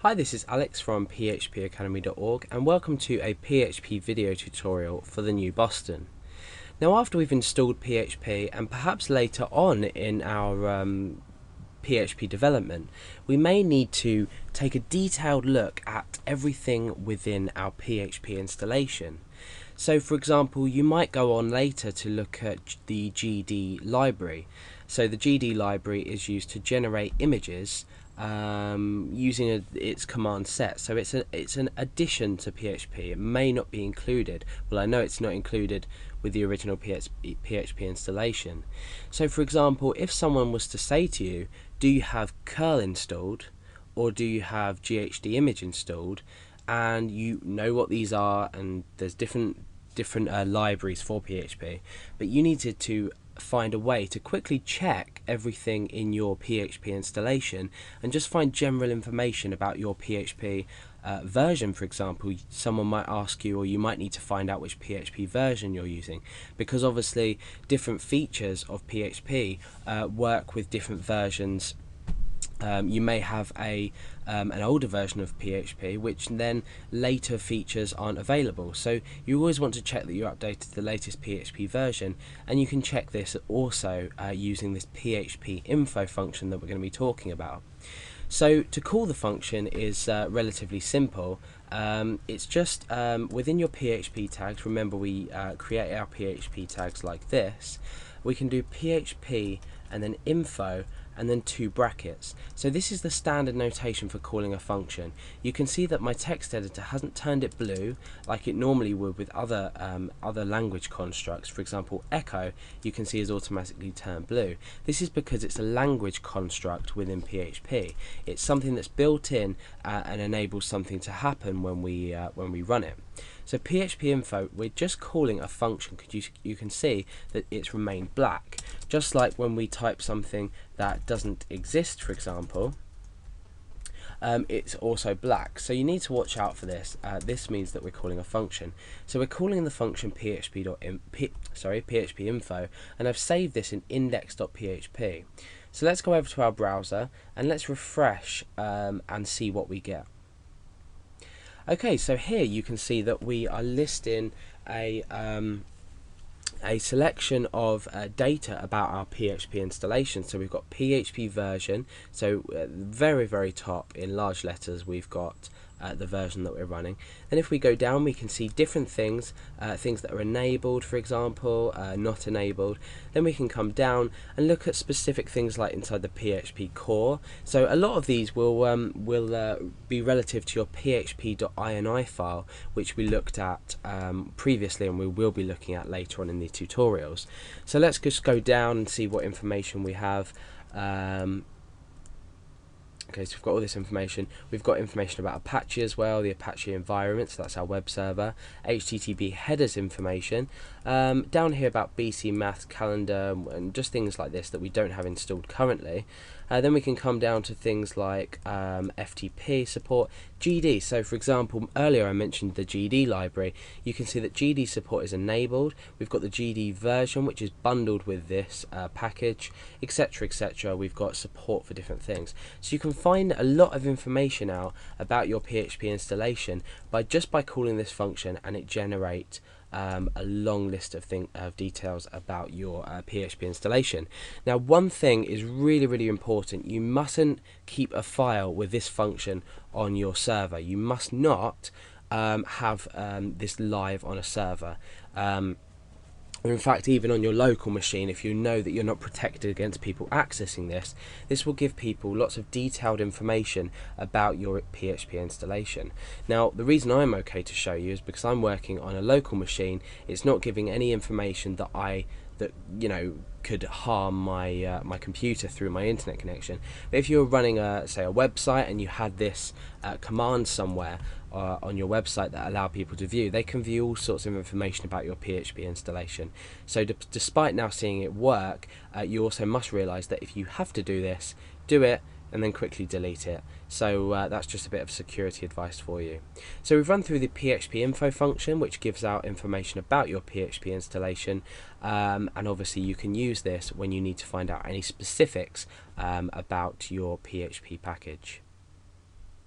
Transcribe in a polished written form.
Hi, this is Alex from phpacademy.org and welcome to a PHP video tutorial for the new Boston. Now, after we've installed PHP and perhaps later on in our PHP development, we may need to take a detailed look at everything within our PHP installation. So for example, you might go on later to look at the GD library. So the GD library is used to generate images using its command set. So it's an addition to PHP. It may not be included. Well, I know it's not included with the original PHP installation. So for example, if someone was to say to you, do you have curl installed or do you have GHD image installed, and you know what these are, and there's different libraries for PHP, but you needed to find a way to quickly check everything in your PHP installation and just find general information about your PHP version. For example, someone might ask you, or you might need to find out which PHP version you're using, because obviously different features of PHP work with different versions. You may have an older version of PHP which then later features aren't available, so you always want to check that you updated the latest PHP version, and you can check this also using this phpinfo function that we're going to be talking about. So to call the function is relatively simple. It's just within your PHP tags. Remember, we create our PHP tags like this. We can do PHP and then info and then 2 brackets. So this is the standard notation for calling a function. You can see that my text editor hasn't turned it blue like it normally would with other language constructs. For example, echo, you can see is automatically turned blue. This is because it's a language construct within PHP. It's something that's built in and enables something to happen when we run it. So phpinfo, we're just calling a function, because you can see that it's remained black. Just like when we type something that doesn't exist, for example, it's also black. So you need to watch out for this. This means that we're calling a function. So we're calling the function phpinfo, and I've saved this in index.php. So let's go over to our browser and let's refresh and see what we get. Okay, so here you can see that we are listing a selection of data about our PHP installation. So we've got PHP version, so very top in large letters we've got the version that we're running. And if we go down, we can see different things, things that are enabled, for example, not enabled. Then we can come down and look at specific things like inside the PHP core. So a lot of these will be relative to your php.ini file, which we looked at previously, and we will be looking at later on in the tutorials. So let's just go down and see what information we have. Okay, so we've got all this information. We've got information about Apache as well, the Apache environment, so that's our web server, HTTP headers information, down here about BC Maths, calendar, and just things like this that we don't have installed currently. Then we can come down to things like FTP support, GD. So for example, earlier I mentioned the GD library. You can see that GD support is enabled. We've got the GD version, which is bundled with this package, etc, etc. We've got support for different things. So you can find a lot of information out about your PHP installation by calling this function, and it generates a long list of details about your PHP installation. Now, one thing is really important. You mustn't keep a file with this function on your server. You must not have this live on a server. Or in fact, even on your local machine, if you know that you're not protected against people accessing this, this will give people lots of detailed information about your PHP installation. Now, the reason I'm okay to show you is because I'm working on a local machine. It's not giving any information that could harm my my computer through my internet connection. But if you're running say a website and you had this command somewhere on your website that allow people to view, they can view all sorts of information about your PHP installation. So despite now seeing it work, you also must realize that if you have to do this, do it and then quickly delete it. So that's just a bit of security advice for you. So we've run through the phpinfo function, which gives out information about your PHP installation, and obviously you can use this when you need to find out any specifics about your PHP package.